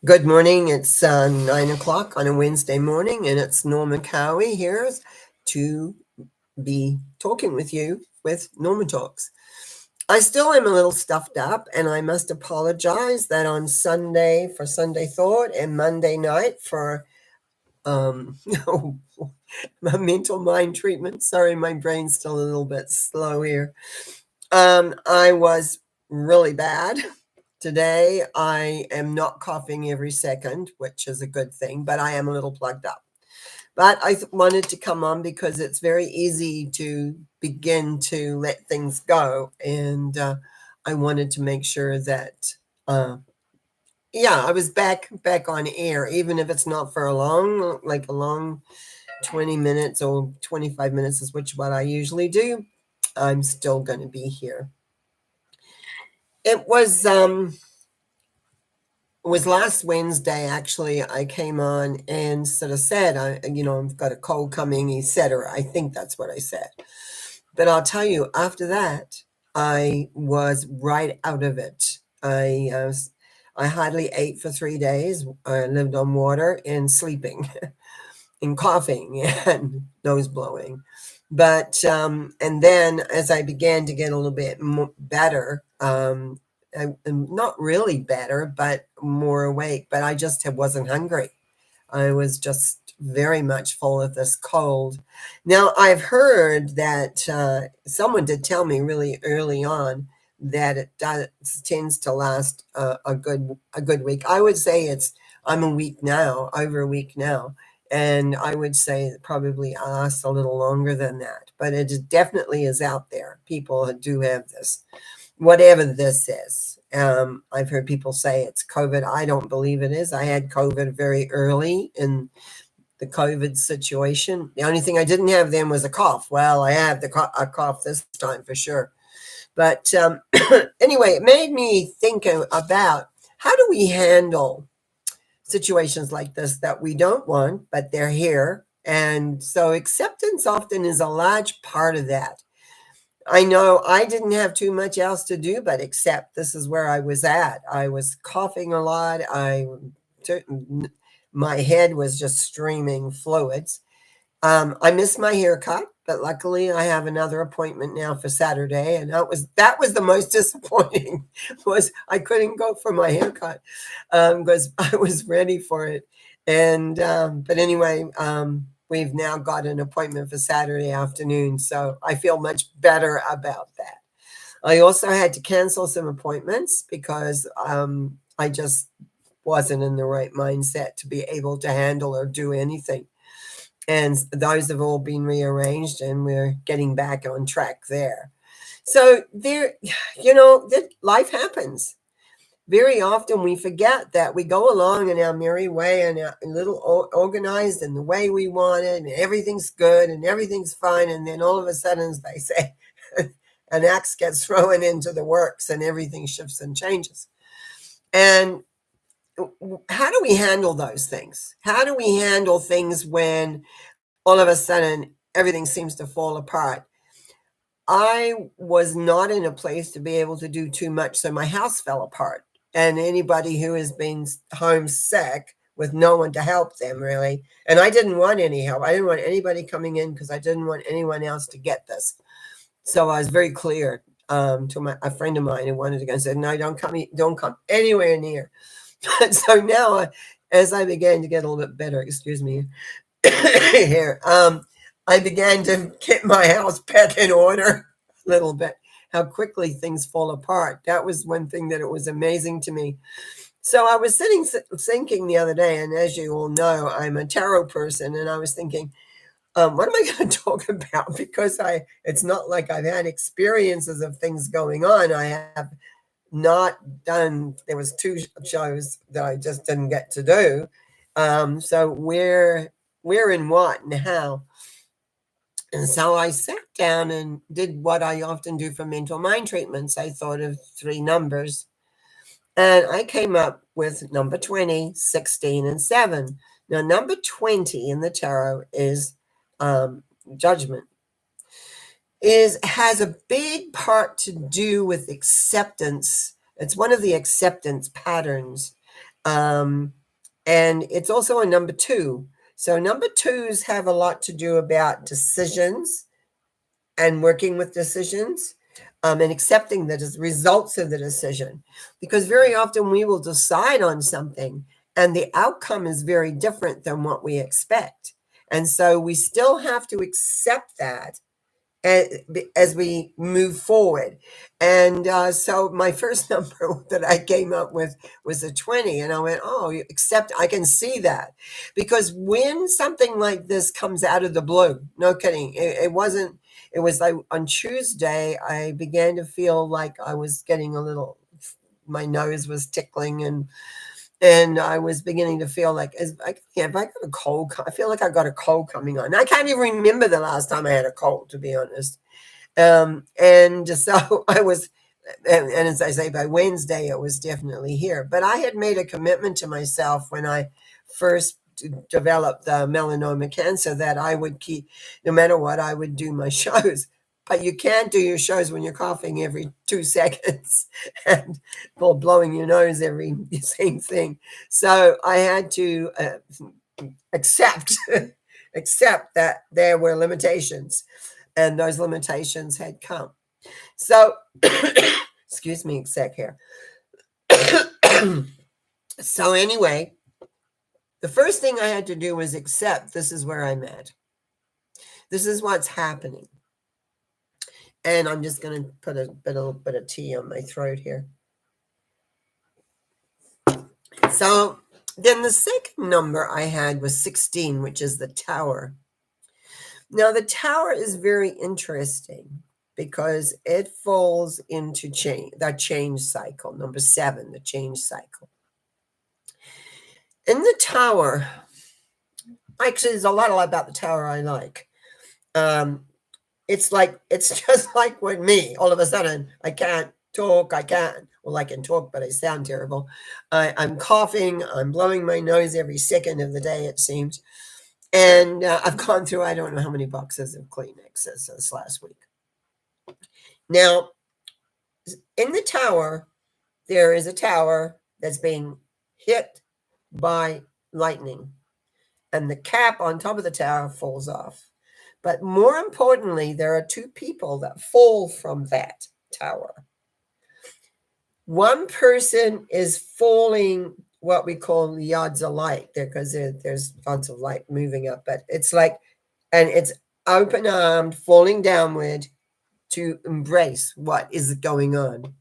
Good morning. It's 9 o'clock on a Wednesday morning, and it's Norma Cowie here to be talking with you with Norma Talks. I still am a little stuffed up, and I must apologize that on Sunday for Sunday Thought and Monday night for um, my mental mind treatment. Sorry, my brain's still a little bit slow here. I was really bad. Today, I am not coughing every second, which is a good thing, but I am a little plugged up. But I wanted to come on because it's very easy to begin to let things go. And I wanted to make sure that, I was back on air, even if it's not for a long 20 minutes or 25 minutes is what I usually do. I'm still going to be here. It was last Wednesday, actually. I came on and sort of said, I've got a cold coming, etc. I think that's what I said. But I'll tell you, after that, I was right out of it. I hardly ate for 3 days. I lived on water and sleeping and coughing and nose blowing. But and then as I began to get a little bit better, I'm not really better, but more awake. But I just wasn't hungry. I was just very much full of this cold. Now I've heard that someone did tell me really early on that tends to last a good week. I would say I'm a week now, over a week now, and I would say it probably lasts a little longer than that. But it definitely is out there. People do have this, whatever this is. I've heard people say it's COVID. I don't believe it is. I had COVID very early in the COVID situation. The only thing I didn't have then was a cough. Well, I have a cough this time for sure. But anyway, it made me think about how do we handle situations like this that we don't want, but they're here. And so acceptance often is a large part of that. I know I didn't have too much else to do but accept this is where I was at. I was coughing a lot. My head was just streaming fluids. I missed my haircut, but luckily I have another appointment now for Saturday, and that was the most disappointing. Was I couldn't go for my haircut because I was ready for it, and but anyway, we've now got an appointment for Saturday afternoon, so I feel much better about that. I also had to cancel some appointments because I just wasn't in the right mindset to be able to handle or do anything. And those have all been rearranged, and we're getting back on track there. So life happens. Very often we forget that we go along in our merry way and a little organized in the way we want it, and everything's good and everything's fine. And then all of a sudden, as they say, an axe gets thrown into the works and everything shifts and changes. And how do we handle those things? How do we handle things when all of a sudden everything seems to fall apart? I was not in a place to be able to do too much, so my house fell apart. And anybody who has been homesick with no one to help them, really, and I didn't want any help. I didn't want anybody coming in because I didn't want anyone else to get this. So I was very clear to a friend of mine who wanted to go and said, "No, don't come anywhere near." So now, as I began to get a little bit better, excuse me, here, I began to get my house back in order a little bit. How quickly things fall apart. That was one thing that it was amazing to me. So I was thinking the other day, and as you all know, I'm a tarot person, and I was thinking, what am I going to talk about? Because it's not like I've had experiences of things going on. I have not done. There was 2 shows that I just didn't get to do. So where and what and how. And so I sat down and did what I often do for mental mind treatments. I thought of 3 numbers, and I came up with number 20, 16, and 7. Now, number 20 in the tarot is judgment. Has a big part to do with acceptance. It's one of the acceptance patterns. And it's also a number 2. So number 2s have a lot to do about decisions and working with decisions, and accepting the results of the decision. Because very often we will decide on something and the outcome is very different than what we expect. And so we still have to accept that as we move forward. And so my first number that I came up with was a 20. And I went, oh, except I can see that. Because when something like this comes out of the blue, no kidding, it wasn't, it was like on Tuesday, I began to feel like I was getting a little, my nose was tickling, and I was beginning to feel like, have I got a cold? I feel like I got a cold coming on. I can't even remember the last time I had a cold, to be honest. And so I was, and as I say, by Wednesday, it was definitely here. But I had made a commitment to myself when I first developed the melanoma cancer that I would keep, no matter what, I would do my shows. But you can't do your shows when you're coughing every 2 seconds and blowing your nose every same thing. So I had to accept that there were limitations, and those limitations had come. So, excuse me, sec here. So anyway, the first thing I had to do was accept this is where I'm at. This is what's happening. And I'm just going to put a little bit of tea on my throat here. So then the second number I had was 16, which is the Tower. Now the Tower is very interesting because it falls into that change cycle. Number 7, the change cycle. In the Tower, actually, there's a lot about the Tower I like. It's just like with me. All of a sudden, I can't talk. I can talk, but I sound terrible. I'm coughing. I'm blowing my nose every second of the day, it seems. And I've gone through, I don't know how many boxes of Kleenex this last week. Now, in the Tower, there is a tower that's being hit by lightning, and the cap on top of the tower falls off. But more importantly, there are 2 people that fall from that tower. One person is falling what we call yards of light there, because there's lots of light moving up, but it's like, and it's open-armed, falling downward to embrace what is going on.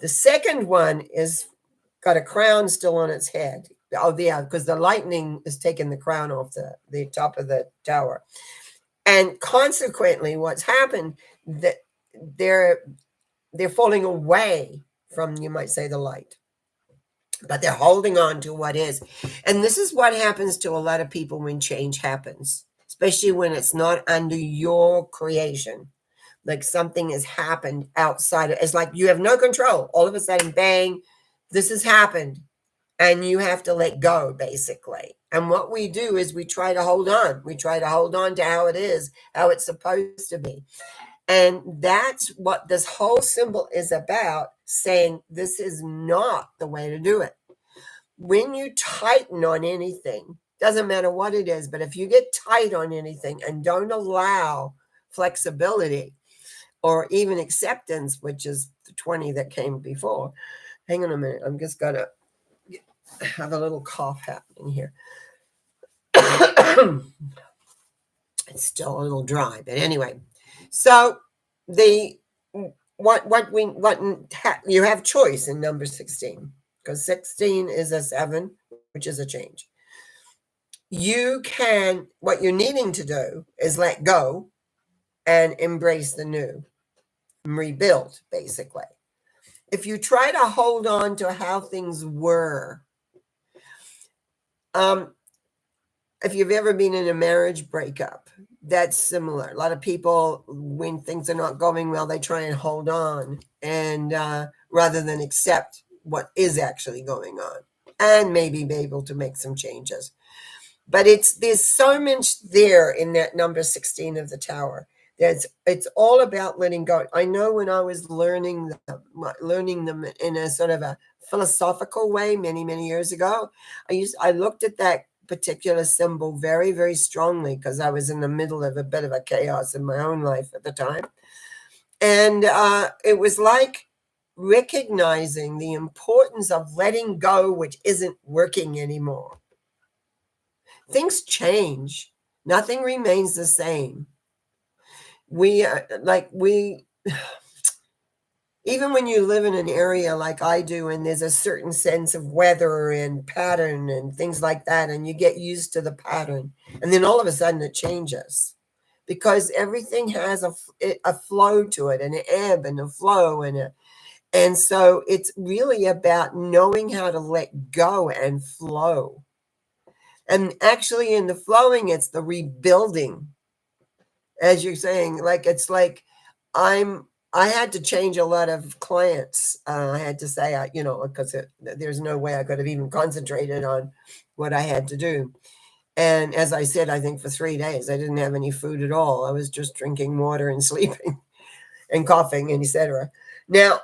The second one is got a crown still on its head. Oh, yeah, because the lightning is taking the crown off the top of the tower. And consequently, what's happened, that they're falling away from, you might say, the light, but they're holding on to what is. And this is what happens to a lot of people when change happens, especially when it's not under your creation. Like something has happened outside. It's like you have no control. All of a sudden, bang, this has happened. And you have to let go, basically. And what we do is we try to hold on. We try to hold on to how it is, how it's supposed to be. And that's what this whole symbol is about, saying this is not the way to do it. When you tighten on anything, doesn't matter what it is, but if you get tight on anything and don't allow flexibility or even acceptance, which is the 20 that came before. Hang on a minute. I'm just going to have a little cough happening here. It's still a little dry, but anyway. So you have choice in number 16, because 16 is a 7, which is a change. What you're needing to do is let go and embrace the new, rebuild, basically. If you try to hold on to how things were, if you've ever been in a marriage breakup, that's similar. A lot of people, when things are not going well, they try and hold on, and rather than accept what is actually going on, and maybe be able to make some changes. But there's so much there in that number 16 of the Tower It's all about letting go. I know when I was learning them in a sort of a philosophical way many years ago, I looked at that particular symbol very, very strongly because I was in the middle of a bit of a chaos in my own life at the time. And it was like recognizing the importance of letting go, which isn't working anymore. Things change. Nothing remains the same. We even when you live in an area like I do, and there's a certain sense of weather and pattern and things like that, and you get used to the pattern, and then all of a sudden it changes because everything has a flow to it, and an ebb and a flow, and so it's really about knowing how to let go and flow. And actually, in the flowing, it's the rebuilding, as you're saying. It's like I had to change a lot of clients. I had to say, because there's no way I could have even concentrated on what I had to do. And as I said, I think for 3 days, I didn't have any food at all. I was just drinking water and sleeping and coughing, and etc. Now,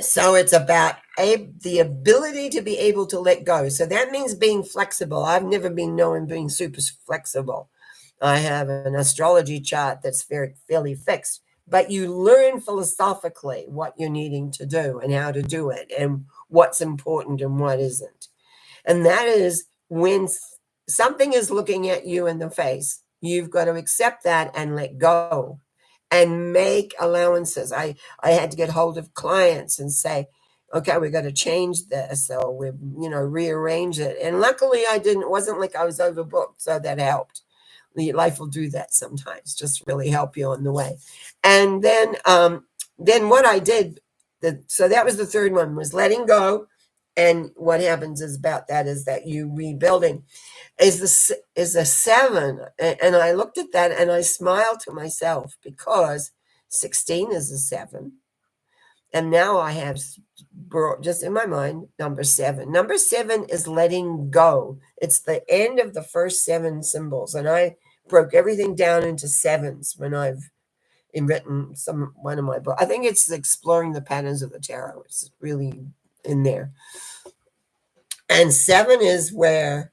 so it's about the ability to be able to let go. So that means being flexible. I've never been known being super flexible. I have an astrology chart that's fairly fixed, but you learn philosophically what you're needing to do and how to do it and what's important and what isn't. And that is when something is looking at you in the face, you've got to accept that and let go and make allowances. I had to get hold of clients and say, okay, we got to change this. So we, rearrange it. And luckily it wasn't like I was overbooked. So that helped. Life will do that sometimes, just really help you on the way. And then what I did, so that was the third one, was letting go. And what happens is that you rebuilding is a 7. And I looked at that and I smiled to myself because 16 is a 7. And now I have just in my mind number 7. Number 7 is letting go. It's the end of the first 7 symbols, and I broke everything down into 7s when I've written one of my books. I think it's Exploring the Patterns of the Tarot. It's really in there. And 7 is where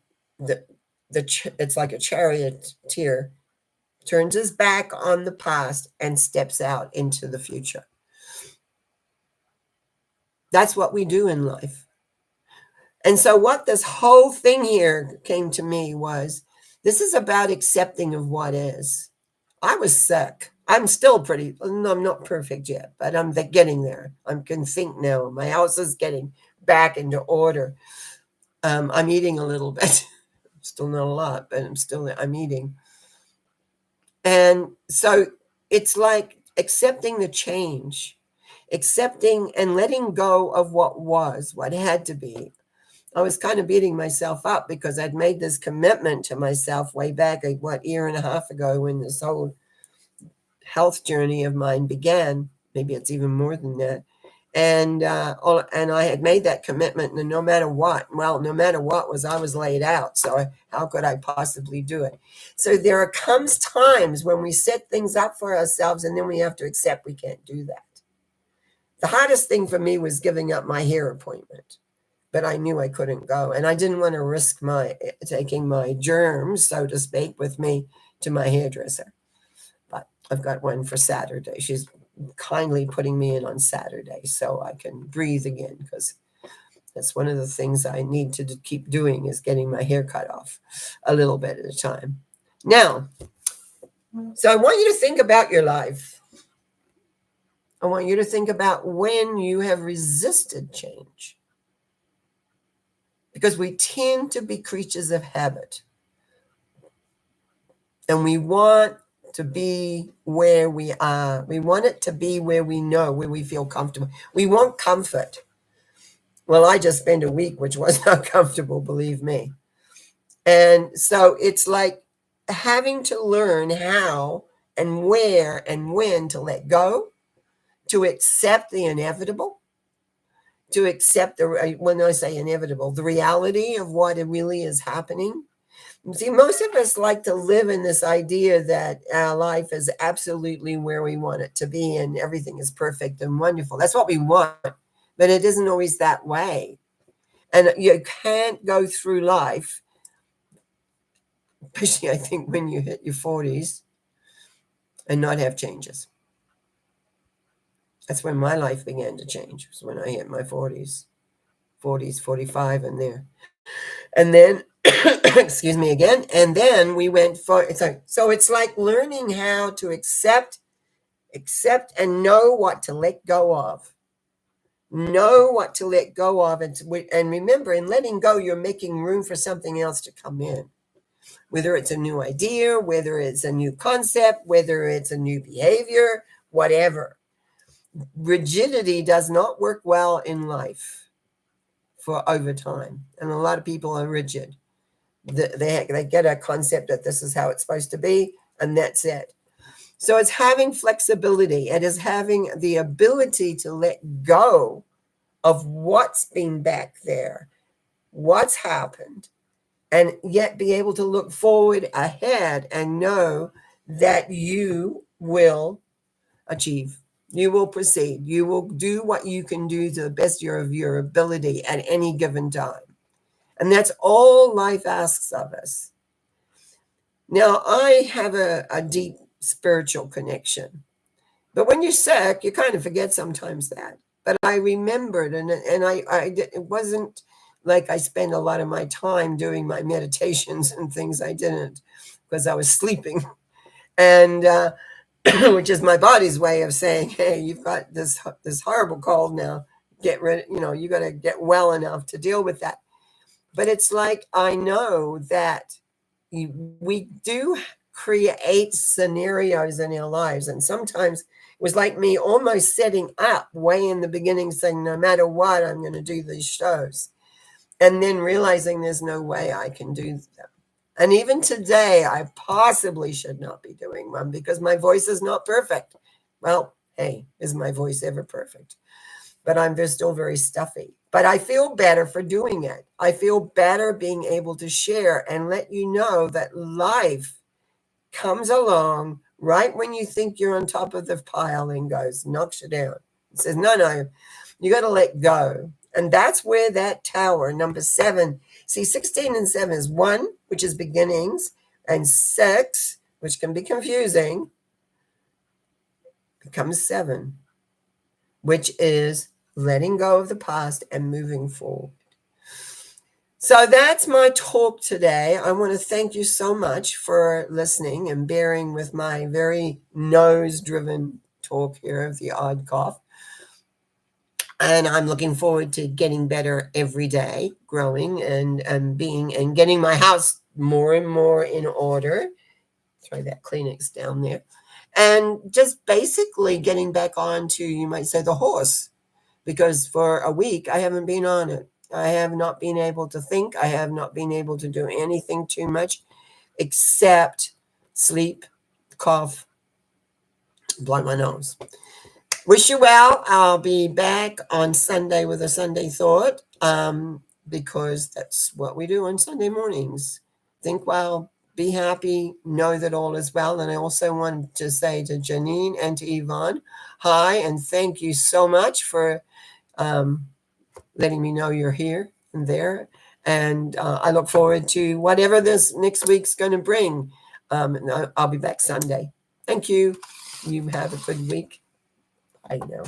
it's like a charioteer turns his back on the past and steps out into the future. That's what we do in life. And so what this whole thing here came to me was, this is about accepting of what is. I was sick. I'm still I'm not perfect yet, but I'm getting there. I can think now. My house is getting back into order. I'm eating a little bit. Still not a lot, but I'm eating. And so it's like accepting the change, accepting and letting go of what had to be. I was kind of beating myself up because I'd made this commitment to myself way back, year and a half ago, when this whole health journey of mine began. Maybe it's even more than that. And I had made that commitment, and no matter what I was laid out. So how could I possibly do it? So there comes times when we set things up for ourselves, and then we have to accept we can't do that. The hardest thing for me was giving up my hair appointment, but I knew I couldn't go, and I didn't want to risk taking my germs, so to speak, with me to my hairdresser. But I've got one for Saturday. She's kindly putting me in on Saturday so I can breathe again, because that's one of the things I need to keep doing, is getting my hair cut off a little bit at a time. Now, so I want you to think about your life. I want you to think about when you have resisted change, because we tend to be creatures of habit, and we want to be where we are. We want it to be where we know, where we feel comfortable. We want comfort. Well, I just spent a week which was not comfortable, believe me. And so it's like having to learn how and where and when to let go, to accept the inevitable, to accept when I say inevitable, the reality of what really is happening, See, most of us like to live in this idea that our life is absolutely where we want it to be and everything is perfect and wonderful. That's what we want, but it isn't always that way. And you can't go through life, especially I think when you hit your 40s, and not have changes. That's when my life began to change, was when I hit my 40s, 45 and there. And then, excuse me again, and then we went for, so it's like learning how to accept and know what to let go of. Know what to let go of. And remember, in letting go, you're making room for something else to come in. Whether it's a new idea, whether it's a new concept, whether it's a new behavior, whatever. Rigidity does not work well in life for over time. And a lot of people are rigid. They get a concept that this is how it's supposed to be, and that's it. So it's having flexibility. It is having the ability to let go of what's been back there, what's happened, and yet be able to look forward ahead and know that you will achieve. You will proceed. You will do what you can do to the best of your ability at any given time. And that's all life asks of us. Now, I have a deep spiritual connection. But when you're sick, you kind of forget sometimes that. But I remembered, and it wasn't like I spent a lot of my time doing my meditations and things. I didn't, because I was sleeping. And which is my body's way of saying, hey, you've got this horrible cold now. Get rid, you got to get well enough to deal with that. But it's like I know that we do create scenarios in our lives. And sometimes it was like me almost setting up way in the beginning, saying, no matter what, I'm going to do these shows. And then realizing there's no way I can do them. And even today, I possibly should not be doing one because my voice is not perfect. Well, hey, is my voice ever perfect? But I'm still very stuffy. But I feel better for doing it. I feel better being able to share and let you know that life comes along right when you think you're on top of the pile and knocks you down. It says, no, you got to let go. And that's where that tower, number 7, see, 16 and 7 is 1, which is beginnings, and 6, which can be confusing, becomes 7, which is letting go of the past and moving forward. So that's my talk today. I want to thank you so much for listening and bearing with my very nose-driven talk here of the odd cough. And I'm looking forward to getting better every day, growing and getting my house more and more in order. Throw that Kleenex down there. And just basically getting back onto, you might say, the horse. Because for a week, I haven't been on it. I have not been able to think. I have not been able to do anything too much except sleep, cough, blow my nose. Wish you well. I'll be back on Sunday with a Sunday thought because that's what we do on Sunday mornings. Think well, be happy, know that all is well. And I also want to say to Janine and to Yvonne, hi, and thank you so much for letting me know you're here and there. And I look forward to whatever this next week's going to bring. I'll be back Sunday. Thank you. You have a good week. I know.